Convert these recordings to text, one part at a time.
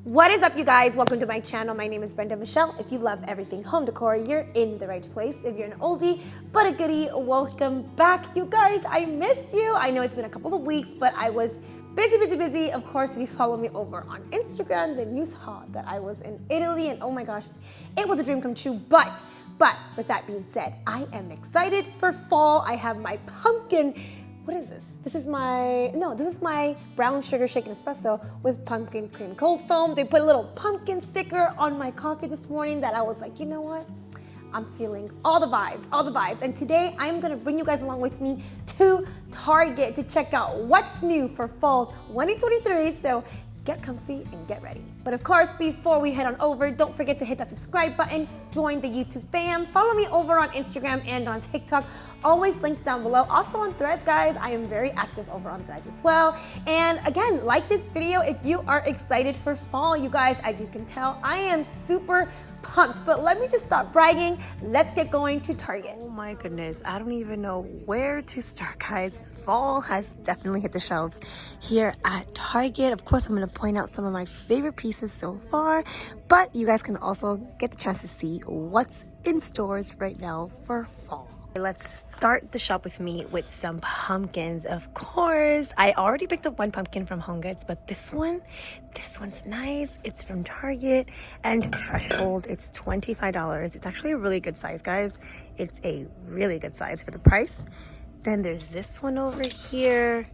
What is up, you guys? Welcome to my channel. My name is Brenda Michelle. If you love everything home decor, you're in the right place. If you're an oldie but a goodie, welcome back. You guys, I missed you. I know it's been a couple of weeks, but I was busy. Of course, if you follow me over on Instagram, then you saw that I was in Italy, and oh my gosh, it was a dream come true. But with that being said, I am excited for fall. I have my pumpkin. What is this? This is my brown sugar shaken espresso with pumpkin cream cold foam. They put a little pumpkin sticker on my coffee this morning that I was like, you know what? I'm feeling all the vibes. And today I'm gonna bring you guys along with me to Target to check out what's new for fall 2023. So get comfy and get ready. But of course, before we head on over, don't forget to hit that subscribe button, join the YouTube fam, follow me over on Instagram and on TikTok, always linked down below. Also on Threads, guys, I am very active over on Threads as well. And again, like this video if you are excited for fall, you guys. As you can tell, I am super pumped, but let me just stop bragging. Let's get going to Target. Oh my goodness, I don't even know where to start, guys. Fall has definitely hit the shelves here at Target. Of course, I'm gonna point out some of my favorite pieces so far, but you guys can also get the chance to see what's in stores right now for fall. Let's start the shop with me with some pumpkins. Of course, I already picked up one pumpkin from HomeGoods, but this one's nice. It's from Target and threshold. It's $25. It's actually a really good size, guys. It's a really good size for the price. Then there's this one over here.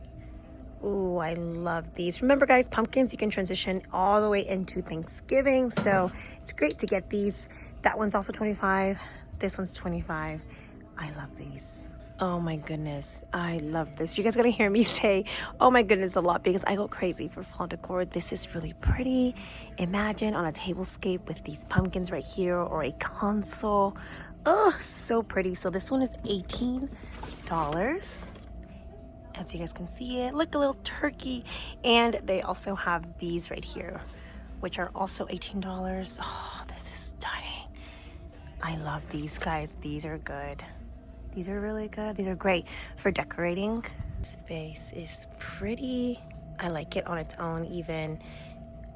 Ooh, I love these. Remember, guys, pumpkins, you can transition all the way into Thanksgiving, so it's great to get these. That one's also $25. This one's $25. I love these. Oh my goodness, I love this. You guys are gonna hear me say oh my goodness a lot because I go crazy for fall decor. This is really pretty. Imagine on a tablescape with these pumpkins right here, or a console. Oh, so pretty. So this one is $18. As you guys can see it, look, a little turkey. And they also have these right here, which are also $18. Oh, this is stunning. I love these, guys. These are good. These are really good. These are great for decorating. This vase is pretty. I like it on its own even.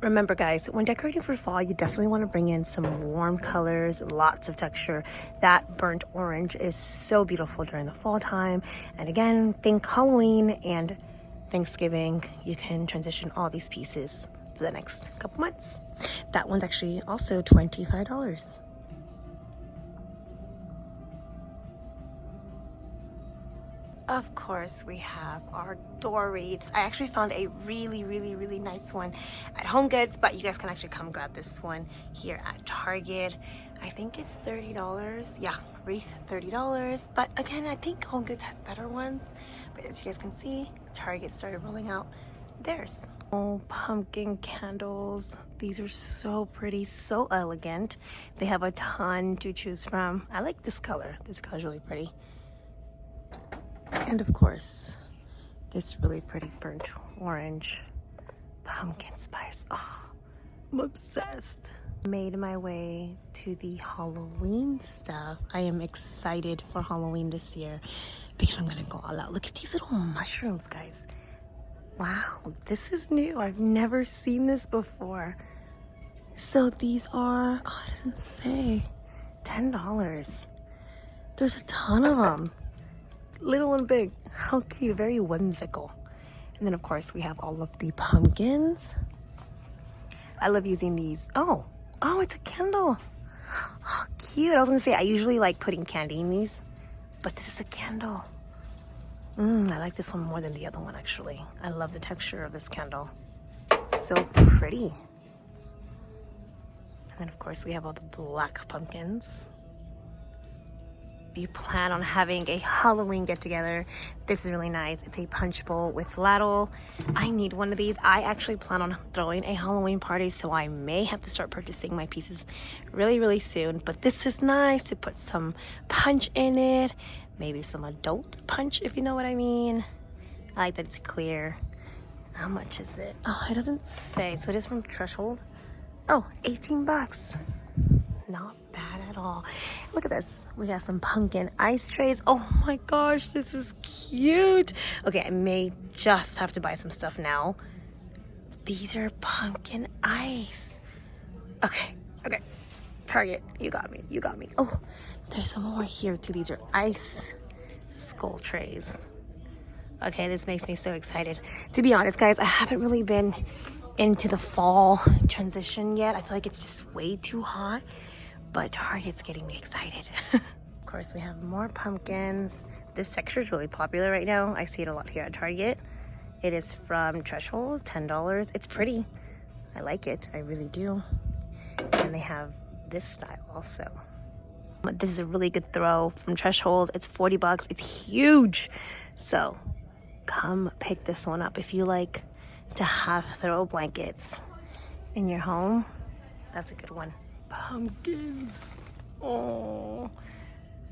Remember, guys, when decorating for fall, you definitely want to bring in some warm colors, lots of texture. That burnt orange is so beautiful during the fall time. And again, think Halloween and Thanksgiving. You can transition all these pieces for the next couple months. That one's actually also $25. Of course, we have our door wreaths. I actually found a really nice one at HomeGoods, but you guys can actually come grab this one here at Target. I think it's $30. Yeah, wreath $30. But again, I think HomeGoods has better ones. But as you guys can see, Target started rolling out theirs. Oh, pumpkin candles. These are so pretty, so elegant. They have a ton to choose from. I like this color. This color is really pretty. And of course, this really pretty burnt orange pumpkin spice. Oh, I'm obsessed. Made my way to the Halloween stuff. I am excited for Halloween this year because I'm gonna go all out. Look at these little mushrooms, guys. Wow, this is new. I've never seen this before. So these are, oh, it doesn't say, $10. There's a ton of them. Little and big. How cute. Very whimsical. And then of course we have all of the pumpkins. I love using these. Oh, it's a candle. Oh, cute. I was gonna say I usually like putting candy in these, but this is a candle. I like this one more than the other one, actually. I love the texture of this candle. So pretty. And then of course we have all the black pumpkins. You plan on having a Halloween get together, this is really nice. It's a punch bowl with ladle. I need one of these. I actually plan on throwing a Halloween party, so I may have to start purchasing my pieces really soon. But this is nice to put some punch in it, maybe some adult punch, if you know what I mean. I like that it's clear. How much is it? Oh, it doesn't say. So it is from Threshold. Oh, $18. Not bad at all. Look at this. We got some pumpkin ice trays. Oh my gosh, this is cute. Okay, I may just have to buy some stuff now These are pumpkin ice. Okay, okay. Target, you got me, you got me. Oh, there's some more here too. These are ice skull trays. Okay, this makes me so excited. To be honest, guys, I haven't really been into the fall transition yet. I feel like it's just way too hot, but Target's getting me excited. Of course, we have more pumpkins. This texture is really popular right now. I see it a lot here at Target. It is from Threshold, $10. It's pretty. I like it, I really do. And they have this style also. This is a really good throw from Threshold. It's 40 bucks. It's huge. So come pick this one up if you like to have throw blankets in your home. That's a good one. Pumpkins. Oh,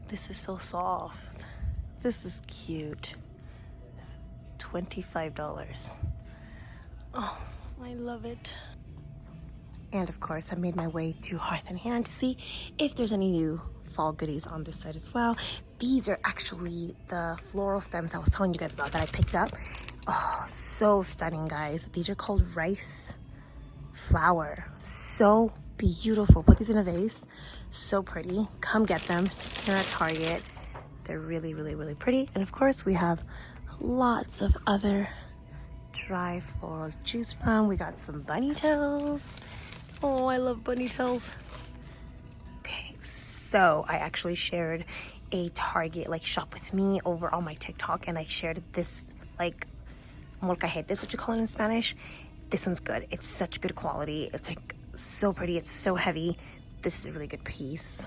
this is so soft. This is cute. $25. Oh, I love it. And of course, I made my way to Hearth and Hand to see if there's any new fall goodies on this side as well. These are actually the floral stems I was telling you guys about that I picked up. Oh, so stunning, guys. These are called rice flower. So beautiful. Put these in a vase. So pretty. Come get them here at Target. They're really, really, really pretty. And of course, we have lots of other dry floral to choose from. We got some bunny tails. Oh, I love bunny tails. Okay, so I actually shared a Target like shop with me over on my TikTok, and I shared this like molcajete, is what you call it in Spanish. This one's good. It's such good quality. It's like so pretty. It's so heavy. This is a really good piece.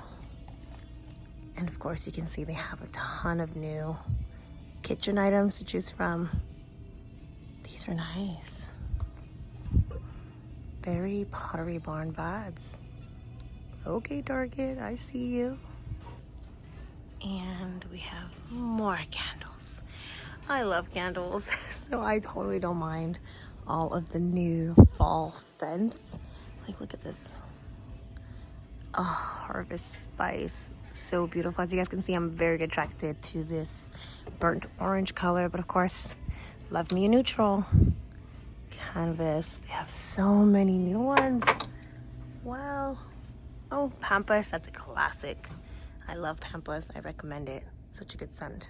And of course, you can see they have a ton of new kitchen items to choose from. These are nice. Very Pottery Barn vibes. Okay, Target, I see you. And we have more candles. I love candles, so I totally don't mind all of the new fall scents. Like, look at this. Oh, harvest spice. So beautiful. As you guys can see, I'm very attracted to this burnt orange color, but of course, love me a neutral. Canvas. They have so many new ones. Wow. Oh, Pampas. That's a classic. I love Pampas. I recommend it. Such a good scent.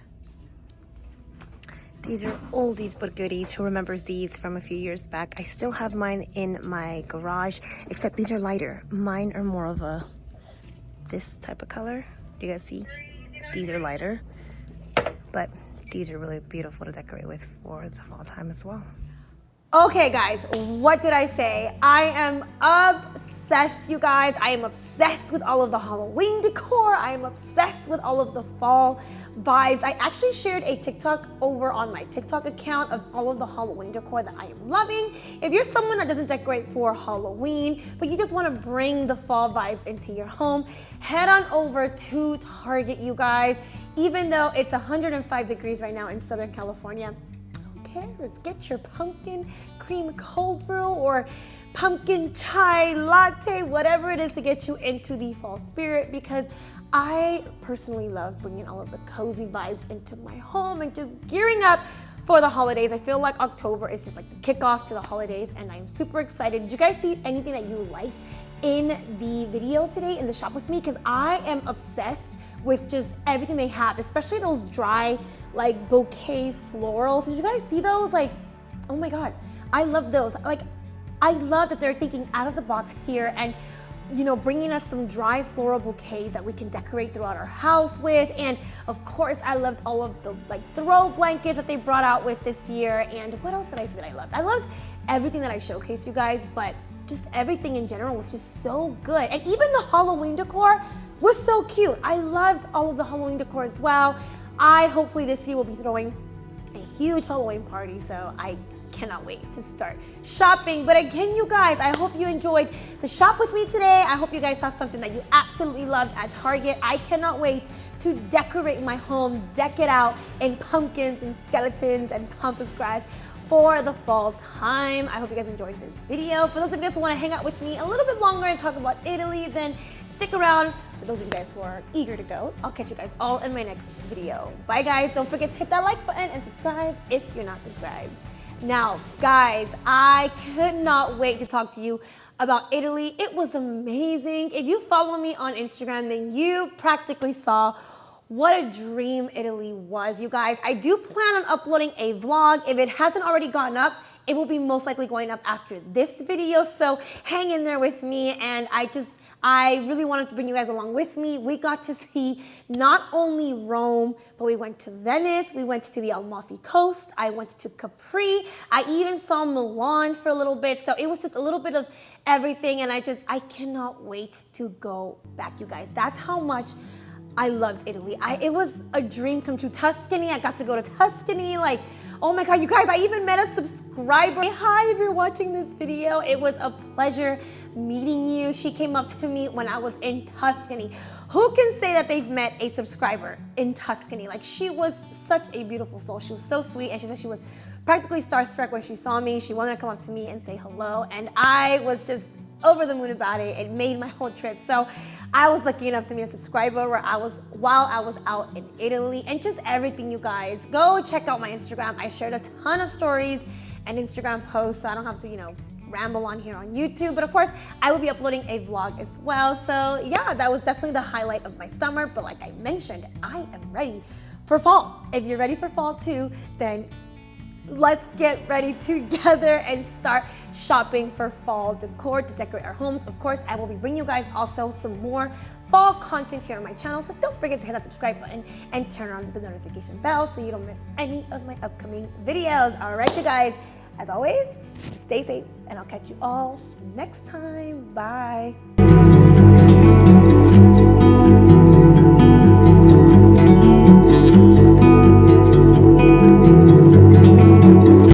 These are oldies but goodies. Who remembers these from a few years back? I still have mine in my garage, except these are lighter. Mine are more of a this type of color. Do you guys see? These are lighter, but these are really beautiful to decorate with for the fall time as well. Okay, guys, what did I say? I am obsessed, you guys. I am obsessed with all of the Halloween decor. I am obsessed with all of the fall vibes. I actually shared a TikTok over on my TikTok account of all of the Halloween decor that I am loving. If you're someone that doesn't decorate for Halloween, but you just want to bring the fall vibes into your home, head on over to Target, you guys. Even though it's 105 degrees right now in Southern California, cares? Get your pumpkin cream cold brew or pumpkin chai latte, whatever it is to get you into the fall spirit, because I personally love bringing all of the cozy vibes into my home and just gearing up for the holidays. I feel like October is just like the kickoff to the holidays, and I'm super excited. Did you guys see anything that you liked in the video today in the shop with me? Because I am obsessed with just everything they have, especially those dry like bouquet florals. Did you guys see those? Like, oh my God, I love those. Like, I love that they're thinking out of the box here and, you know, bringing us some dry floral bouquets that we can decorate throughout our house with. And of course, I loved all of the like throw blankets that they brought out with this year. And what else did I say that I loved? I loved everything that I showcased, you guys, but just everything in general was just so good. And even the Halloween decor was so cute. I loved all of the Halloween decor as well. I hopefully this year will be throwing a huge Halloween party, so I cannot wait to start shopping. But again, you guys, I hope you enjoyed the shop with me today. I hope you guys saw something that you absolutely loved at Target. I cannot wait to decorate my home, deck it out in pumpkins and skeletons and pampas grass for the fall time. I hope you guys enjoyed this video. For those of you guys who want to hang out with me a little bit longer and talk about Italy, then stick around. For those of you guys who are eager to go, I'll catch you guys all in my next video. Bye guys, don't forget to hit that like button and subscribe if you're not subscribed. Now, guys, I could not wait to talk to you about Italy. It was amazing. If you follow me on Instagram, then you practically saw what a dream Italy was, you guys. I do plan on uploading a vlog. If it hasn't already gone up, it will be most likely going up after this video. So hang in there with me. And I really wanted to bring you guys along with me. We got to see not only Rome, but we went to Venice. We went to the Amalfi Coast. I went to Capri. I even saw Milan for a little bit. So it was just a little bit of everything. And I cannot wait to go back, you guys. That's how much I loved Italy. It was a dream come true. Tuscany, I got to go to Tuscany. Like, oh my God, you guys, I even met a subscriber. Hi, if you're watching this video. It was a pleasure meeting you. She came up to me when I was in Tuscany. Who can say that they've met a subscriber in Tuscany? Like, she was such a beautiful soul. She was so sweet, and she said she was practically starstruck when she saw me. She wanted to come up to me and say hello, and I was just over the moon about it. It made my whole trip. So I was lucky enough to meet a subscriber while I was out in Italy, and just everything, you guys. Go check out my Instagram. I shared a ton of stories and Instagram posts, so I don't have to, ramble on here on YouTube. But of course, I will be uploading a vlog as well. So yeah, that was definitely the highlight of my summer. But like I mentioned, I am ready for fall. If you're ready for fall too, then let's get ready together and start shopping for fall decor to decorate our homes. Of course, I will be bringing you guys also some more fall content here on my channel, so don't forget to hit that subscribe button and turn on the notification bell so you don't miss any of my upcoming videos. All right, you guys, as always, stay safe, and I'll catch you all next time. Bye.